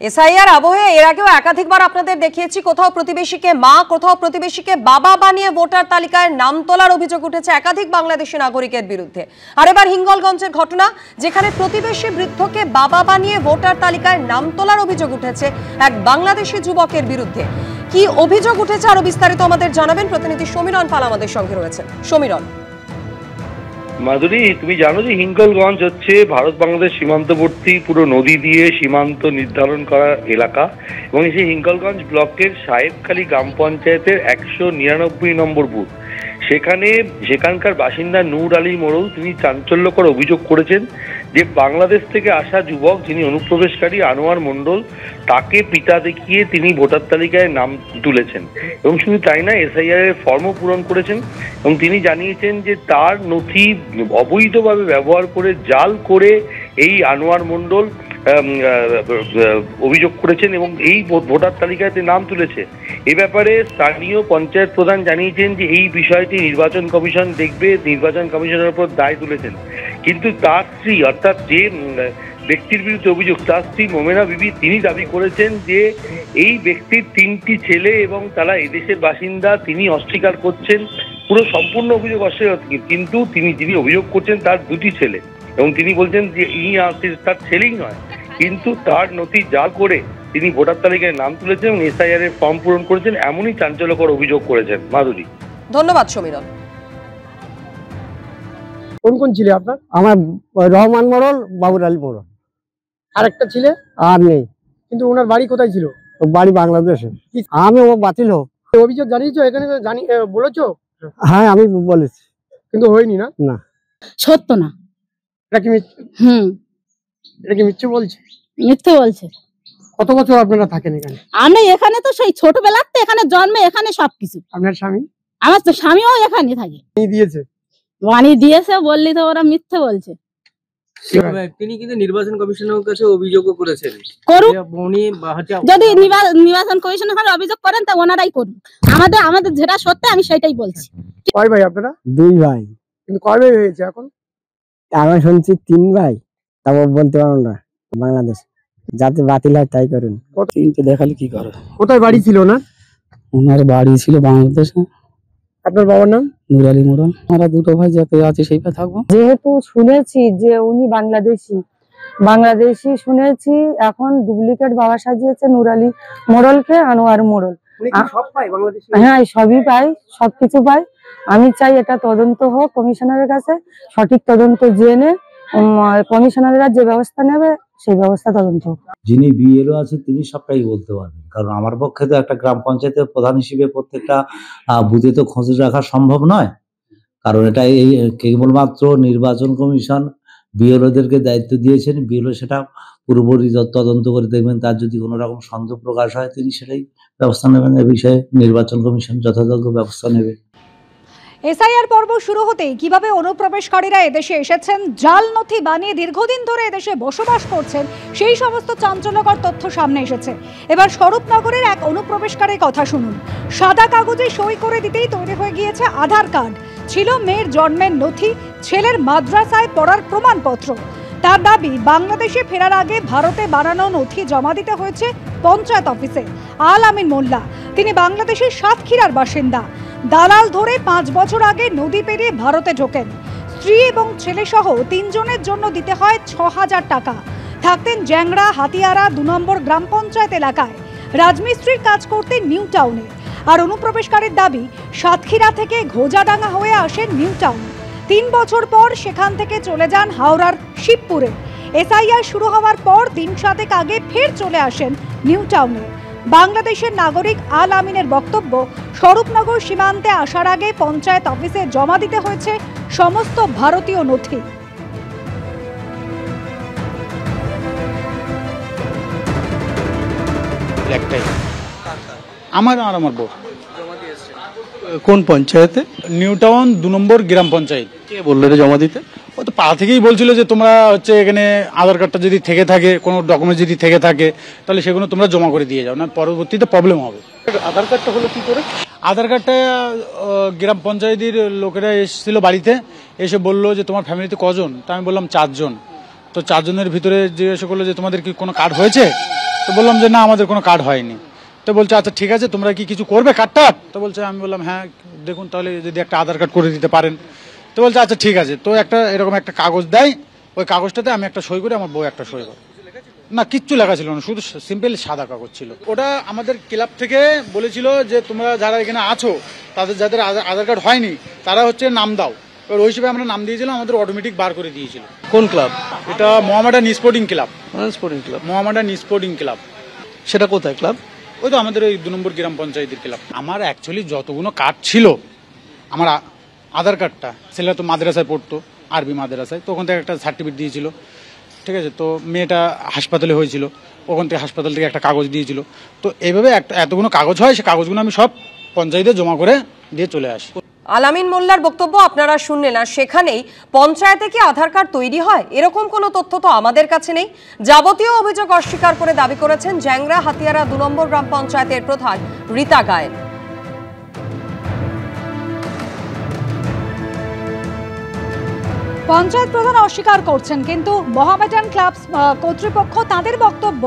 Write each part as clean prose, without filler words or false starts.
SIR আবহে এর আগেও একাধিকবার আপনাদের দেখিয়েছি, কোথাও প্রতিবেশীকে মা, কোথাও প্রতিবেশীকে বাবা বানিয়ে ভোটার তালিকায় নাম তোলার অভিযোগ উঠেছে একাধিক বাংলাদেশি নাগরিকের বিরুদ্ধে। আর এবার হিঙ্গলগঞ্জের ঘটনা, যেখানে প্রতিবেশী বৃদ্ধকে বাবা বানিয়ে ভোটার তালিকায় নাম তোলার অভিযোগ উঠেছে এক বাংলাদেশি যুবকের বিরুদ্ধে। কি অভিযোগ উঠেছে আরো বিস্তারিত আমাদের জানাবেন প্রতিনিধি সমীরণ পাল আমাদের সঙ্গে রয়েছেন। সমীরণ। মাধুরী, তুমি জানো যে হিঙ্গলগঞ্জ হচ্ছে ভারত বাংলাদেশ সীমান্তবর্তী পুরো নদী দিয়ে সীমান্ত নির্ধারণ করা এলাকা, এবং সেই হিঙ্গলগঞ্জ ব্লকের সাহেবখালী গ্রাম পঞ্চায়েতের 199 নম্বর বুথ। সেখানকার বাসিন্দা নূর আলী মোড়ল তিনি চাঞ্চল্যকর অভিযোগ করেছেন যে বাংলাদেশ থেকে আসা যুবক যিনি অনুপ্রবেশকারী আনোয়ার মণ্ডল, তাকে পিতা দেখিয়ে তিনি ভোটার তালিকায় নাম তুলেছেন। এবং শুধু তাই না, এসআইআর এর ফর্মও পূরণ করেছেন। এবং তিনি জানিয়েছেন যে তার নথি অবৈধভাবে ব্যবহার করে জাল করে এই আনোয়ার মণ্ডল অভিযোগ করেছেন এবং এই ভোটার তালিকাতে নাম তুলেছে। এ ব্যাপারে স্থানীয় পঞ্চায়েত প্রধান জানিয়েছেন যে এই বিষয়টি নির্বাচন কমিশন দেখবে, নির্বাচন কমিশনের উপর দায় তুলেছেন। কিন্তু তার স্ত্রী, অর্থাৎ যে ব্যক্তির বিরুদ্ধে অভিযোগ, তার স্ত্রী মোমেনা বিবি, তিনি দাবি করেছেন যে এই ব্যক্তির 3টি ছেলে এবং তারা এদেশের বাসিন্দা। তিনি অস্বীকার করছেন, পুরো সম্পূর্ণ অভিযোগ অস্বীকার, কিন্তু যিনি অভিযোগ করছেন তার 2টি ছেলে, এবং তিনি বলছেন যে তার ছেলেই নয়, কিন্তু তার নথি জাল করে তিনি ভোটার তালিকায় নাম তুলেছেন এবং এসআইআর এর ফর্ম পূরণ করেছেন, এমনই চাঞ্চল্যকর অভিযোগ করেছেন। মাধুরী। ধন্যবাদ সমীরণ। কোন কোন ছিল আপনার? আমার রহমান মোড়ল, বাবুর আলী মোড়ল। আর একটা ছিল? আর নেই। কিন্তু ওনার বাড়ি কোথায় ছিল? বাড়ি বাংলাদেশে। আমি ও বাতিল হোক অভিযোগ জানিয়েছো এখানে? বলেছো? হ্যাঁ, আমি বলেছি, কিন্তু হয়নি না। না, সত্য না। এটা কি এটা কি মিথ্যে বলছে? মিথ্যে বলছে। কত বছর আপনারা থাকেন এখানে? আমরা এখানে তো সেই ছোটবেলাতে এখানে জন্মে, এখানে সবকিছু। আপনার স্বামী? আমার তো স্বামীও এখানে থাকে। দিয়েছে? বানিয়ে দিয়েছে বললি তো ওরা মিথ্যে বলছে। তিনি কিন্তু নির্বাচন কমিশনের কাছে অভিযোগও করেছেন। করুক, যদি নির্বাচন কমিশনের কাছে অভিযোগ করেন তা ওনারাই করুন। আমাদের যেটা সত্য আমি সেটাই বলছি। কয় ভাই আপনারা? 2 ভাই। কিন্তু কয় ভাই হয়েছে এখন? আমি শুনছি 3 ভাই, তারপর বলতে পারবো না। বাংলাদেশ যাতে বাতিল হয় তাই করুন। তিনটে দেখালে কি করে? কোথায় বাড়ি ছিল না? ওনার বাড়ি ছিল বাংলাদেশে। আপনার বাবার নাম? নূর আলী মোড়ল। আমরা 2 ভাই যাতে আছে সেইভাবে থাকবো। যেহেতু শুনেছি যে উনি বাংলাদেশি শুনেছি, এখন ডুপ্লিকেট বাবা সাজিয়েছে নূর আলী মোড়লকে আনোয়ার মোড়ল। হ্যাঁ, সবই পাই, সবকিছু পাই। আমি চাই এটা তদন্ত হোক কমিশনারের কাছে, সঠিক তদন্ত জেনে কমিশনাররা যে ব্যবস্থা নেবে সেই ব্যবস্থা তদন্ত হোক। যিনি বিএলও আছে তিনি সবটাই বলতে পারবেন, কারণ আমার পক্ষে তো একটা গ্রাম পঞ্চায়েতের প্রধান হিসেবে প্রত্যেকটা বুথে তো খোঁজ রাখা সম্ভব নয়, কারণ এটা কেবলমাত্র নির্বাচন কমিশন বিএলওদেরকে দায়িত্ব দিয়েছেন। বিএলও সেটা পুরোপুরি তদন্ত করে দেখবেন, তার যদি কোনো রকম সন্দেহ প্রকাশ হয় তিনি সেটাই ব্যবস্থা নেবেন। এ বিষয়ে নির্বাচন কমিশন যথাযোগ্য ব্যবস্থা নেবে। এসআইআর পর্ব শুরু হতেই কিভাবে অনুপ্রবেশকারীরা এদেশে এসেছেন, জাল নথি বানিয়ে দীর্ঘদিন ধরে এদেশে বসবাস করছেন, সেই সমস্ত চাঞ্চল্যকর তথ্য সামনে এসেছে। এবার স্বরূপনগরের এক অনুপ্রবেশকারীর কথা শুনুন। সাদা কাগজে সই করে দিতেই তৈরি হয়ে গিয়েছে আধার কার্ড, ছিল মেয়ের জন্মের নথি, ছেলের মাদ্রাসায় পড়ার প্রমাণপত্র। তার দাবি, বাংলাদেশে ফেরার আগে ভারতে বানানো নথি জমা দিতে হয়েছে পঞ্চায়েত অফিসে। আল আমিন মোল্লা, তিনি বাংলাদেশের সাতক্ষীরার বাসিন্দা। দালাল ধরে 5 বছর আগে নদী পেরিয়ে ভারতে ঢোকেন। স্ত্রী এবং ছেলে সহ 3 জনের জন্য দিতে হয় 6000 টাকা। থাকতেন জ্যাংড়া হাতিয়ারা 2 নম্বর গ্রাম পঞ্চায়েত এলাকায়। রাজমিস্ত্রির কাজ করতেন নিউ টাউনে। আর অনুপ্রবেশকারীর দাবি, সাতক্ষীরা থেকে ঘোজাডাঙ্গা হয়ে আসেন নিউ টাউন। 3 বছর পর সেখান থেকে চলে যান হাওড়ার শিবপুরে। এসআইআর শুরু হওয়ার পর 3 সাতেক আগে ফের চলে আসেন নিউ টাউনে। বাংলাদেশের নাগরিক আল আমিনের বক্তব্য, স্বরূপনগর সীমান্তে আসার আগে পঞ্চায়েত অফিসে জমা দিতে হয়েছে সমস্ত ভারতীয় নথি। আমার বউ। কোন পঞ্চায়েতে? নিউ টাউন 2 নম্বর গ্রাম পঞ্চায়েত। কে বললো এটা জমা দিতে? ও তো পাড়া থেকেই বলছিল যে তোমরা হচ্ছে এখানে আধার কার্ডটা যদি থেকে থাকে, কোনো ডকুমেন্ট যদি থেকে থাকে, তাহলে সেগুলো তোমরা জমা করে দিয়ে যাও, না পরবর্তীতে প্রবলেম হবে। আধার কার্ডটা হলো কি করে? আধার কার্ডটা গ্রাম পঞ্চায়েতের লোকেরা এসেছিল বাড়িতে, এসে বললো যে তোমার ফ্যামিলিতে কজন? তা আমি বললাম 4 জন। তো 4 জনের ভিতরে জিজ্ঞাসা করলো যে তোমাদের কি কোনো কার্ড হয়েছে, তো বললাম যে না আমাদের কোনো কার্ড হয়নি। তো বলছে আচ্ছা ঠিক আছে তোমরা কি কিছু করবে কার্ডটা, তো বলছে আমি বললাম হ্যাঁ দেখুন তাহলে যদি একটা আধার কার্ড করে দিতে পারেন। তো বলছে আচ্ছা ঠিক আছে। তো একটা এরকম একটা কাগজ দেয়, ওই কাগজটাতে আমি একটা সই করি, আমার বউ একটা সই করে। না কিচ্ছু লেখা ছিল না, শুধু সিম্পল সাদা কাগজ ছিল। ওটা আমাদের ক্লাব থেকে বলেছিল যে তোমরা যারা এখানে আছো তাদের যাদের আধার কার্ড হয়নি তারা হচ্ছে নাম দাও। এবার ওই হিসেবে আমরা নাম দিয়েছিলাম, আমাদের অটোমেটিক বার করে দিয়েছিল। কোন ক্লাব? এটা Mohammedan sporting club. Sporting club, Mohammedan sporting club. সেটা কোথায় ক্লাব? ওই তো আমাদের ওই 2 নম্বর গ্রাম পঞ্চায়েতের ক্লাব। আমার অ্যাকচুয়ালি যতগুলো কার্ড ছিল, আমার আধার কার্ডটা ছেলেরা তো মাদ্রাসায় পড়তো, আরবি মাদ্রাসায়, তো ওখান থেকে একটা সার্টিফিকেট দিয়েছিল, ঠিক আছে। তো মেয়েটা হাসপাতালে হয়েছিল, ওখান থেকে হাসপাতাল থেকে একটা কাগজ দিয়েছিল। তো এইভাবে এতগুলো কাগজ হয়, সেই কাগজগুলো আমি সব পঞ্চায়েতে জমা করে দিয়ে চলে আসি। আলামিন মোল্লার বক্তব্য আপনারা শুনলেন, আর সেখানেই পঞ্চায়েতে কি আধার কার্ড তৈরি হয় এরকম কোনো তথ্য তো আমাদের কাছে নেই। যাবতীয় অভিযোগ অস্বীকার করে দাবি করেছেন জ্যাংরা হাতিয়ারা 2 নম্বর গ্রাম পঞ্চায়েতের প্রধান রীতা গায়েন। পঞ্চায়েত প্রধান অস্বীকার করছেন, কিন্তু মোহামেডান ক্লাব কর্তৃপক্ষ তাদের বক্তব্য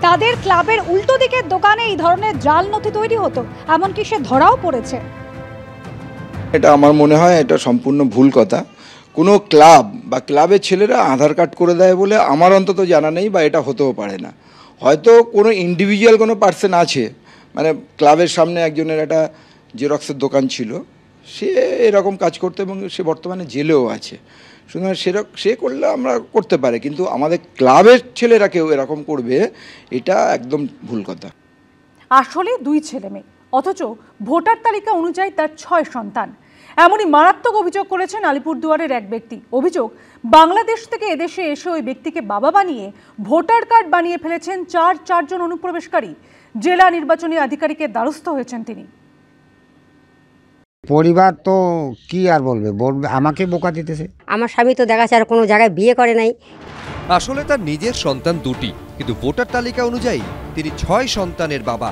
তাদের ক্লাবের উল্টো দিকের দোকানে এই ধরনের জাল নথি তৈরি হতো, এমনকি সে ধরাও পড়েছে। এটা আমার মনে হয় এটা সম্পূর্ণ ভুল কথা। কোনো ক্লাব বা ক্লাবের ছেলেরা আধার কার্ড করে দেয় বলে আমার অন্তত জানা নেই, বা এটা হতেও পারে না। হয়তো কোনো ইন্ডিভিজুয়াল কোনো পার্সন আছে, মানে ক্লাবের সামনে একজনের একটা জেরক্সের দোকান ছিল, সে এরকম কাজ করতে, এবং সে বর্তমানে জেলেও আছে। সুতরাং সে করলে আমরা করতে পারে, কিন্তু আমাদের ক্লাবের ছেলেরা কেউ এরকম করবে, এটা একদম ভুল কথা। আসলে 2 ছেলে মেয়ে, অথচ ভোটার তালিকা অনুযায়ী তার 6 সন্তান। এমনই মারাত্মক অভিযোগ করেছেন আলিপুরদুয়ারের এক ব্যক্তি। অভিযোগ, বাংলাদেশ থেকে এদেশে এসে ওই ব্যক্তিকে বাবা বানিয়ে ভোটার কার্ড বানিয়ে ফেলেছেন 4 জন অনুপ্রবেশকারী। জেলা নির্বাচনী আধিকারিকের দ্বারস্থ হয়েছেন তিনি। পরিবার তো কি আর বলবে, আমাকে বোকা দিতেছে। আমার স্বামী তো দেখা যাচ্ছে আর কোনো জায়গায় বিয়ে করে নাই। আসলে তার নিজের সন্তান 2টি, কিন্তু ভোটার তালিকা অনুযায়ী তিনি 6 সন্তানের বাবা।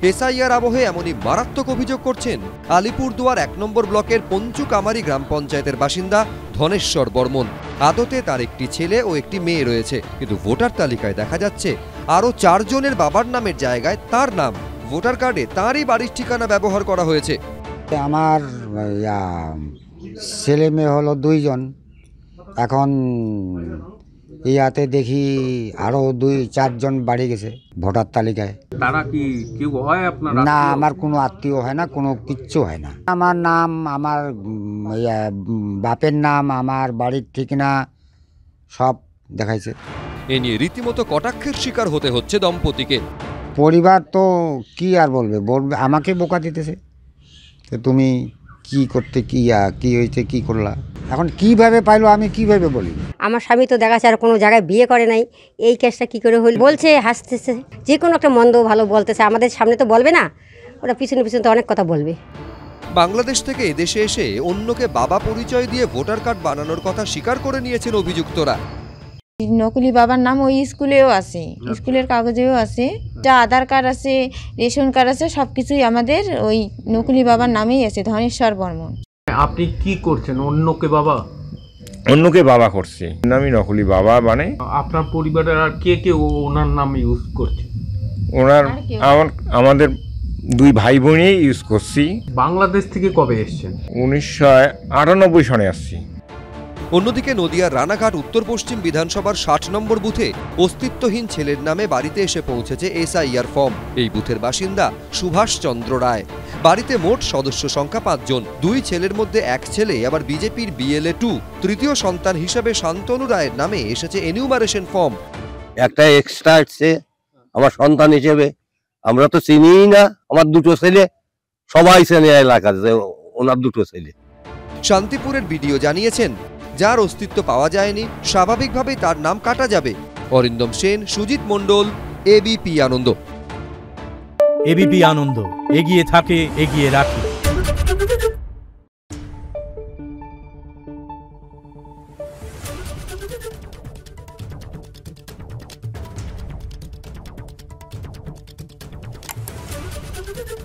এসআইআর আবহে এমনই মারাত্মক অভিযোগ করছেন আলিপুরদুয়ার 1 নম্বর ব্লকের পঞ্চুকামারি গ্রাম পঞ্চায়েতের বাসিন্দা ধনেশ্বর বর্মন। আদতে তার একটি ছেলে ও একটি মেয়ে রয়েছে, কিন্তু ভোটার তালিকায় দেখা যাচ্ছে আরও 4 জনের বাবার নামের জায়গায় তার নাম। ভোটার কার্ডে তাঁরই বাড়ির ঠিকানা ব্যবহার করা হয়েছে। আমার ছেলে মেয়ে হলো 2 জন, এখন ইয়াতে দেখি আরো 2-4 জন বাড়ি গেছে ভোটার তালিকায়। তারা কি কেউ হয় আপনার? না, আমার কোনো আত্মীয় হয় না, কোনো কিচ্ছু হয় না। আমার নাম, আমার বাপের নাম, আমার বাড়ির ঠিকানা সব দেখাইছে। এ নিয়ে রীতিমতো কটাক্ষের শিকার হতে হচ্ছে দম্পতিকে। পরিবার তো কি আর বলবে, আমাকে বোকা দিতেছে। তুমি কি করতে, কি হয়েছে, কি করলা, এখন কিভাবে পাইলো, আমি কিভাবে বলি। আমার স্বামী তো দেখা যাচ্ছে আর কোনো জায়গায় বিয়ে করে নাই, এই কেসটা কি করে হইল? বলছে, হাসতেছে, যে কোনো একটা মন্দ ভালো বলতেছে, আমাদের সামনে তো বলবে না, ওরা পিছনে পিছনে তো অনেক কথা বলবে। বাংলাদেশ থেকে এদেশে এসে অন্যকে বাবা পরিচয় দিয়ে ভোটার কার্ড বানানোর কথা স্বীকার করে নিয়েছেন অভিযুক্তরা। নকলি বাবার নাম ওই স্কুলেও আছে, স্কুলের কাগজেও আছে, যা আধার কার্ড আছে, রেশন কার্ড আছে, সবকিছুই আমাদের ওই নকলি বাবার নামেই আছে, ধনেশ্বর বর্মন। আপনি কি করছেন? অন্যকে বাবা? অন্যকে বাবা করছে, আমি নকলি বাবা মানে। আপনার পরিবারের আর কে কে ওনার নাম ইউজ করছে? ওনার আমাদের 2 ভাই বোনই ইউজ করছি। বাংলাদেশ থেকে কবে এসেছেন? 1998 সনে আসছি। অন্যদিকে নদিয়ার রানাঘাট উত্তর পশ্চিম বিধানসভার 60 নম্বর বুথে অস্তিত্বহীন ছেলের নামে বাড়িতে এসে পৌঁছেছে এসআইআর ফর্ম। এই বুথের বাসিন্দা সুভাষ চন্দ্র রায়। বাড়িতে মোট সদস্য সংখ্যা 5 জন। 2 ছেলের মধ্যে 1 ছেলে আবার বিজেপির BLA 2। তৃতীয় সন্তান হিসেবে শান্তনু রায়ের নামে এসেছে এনিউমারেশন ফর্ম। একটা এক্সট্রা আসছে আমার সন্তান হিসেবে। আমরা তো চিনিই না, আমার 2টো ছেলে, সবাই চেনে এলাকাতে ওনার 2টো ছেলে। শান্তিপুরের বিডিও জানিয়েছেন, যার অস্তিত্ব পাওয়া যায়নি স্বাভাবিকভাবেই তার নাম কাটা যাবে। অরিন্দম সেন, সুজিত মণ্ডল, এবিপি আনন্দ। এবিপি আনন্দ, এগিয়ে থাকে, এগিয়ে রাখে। Thank you.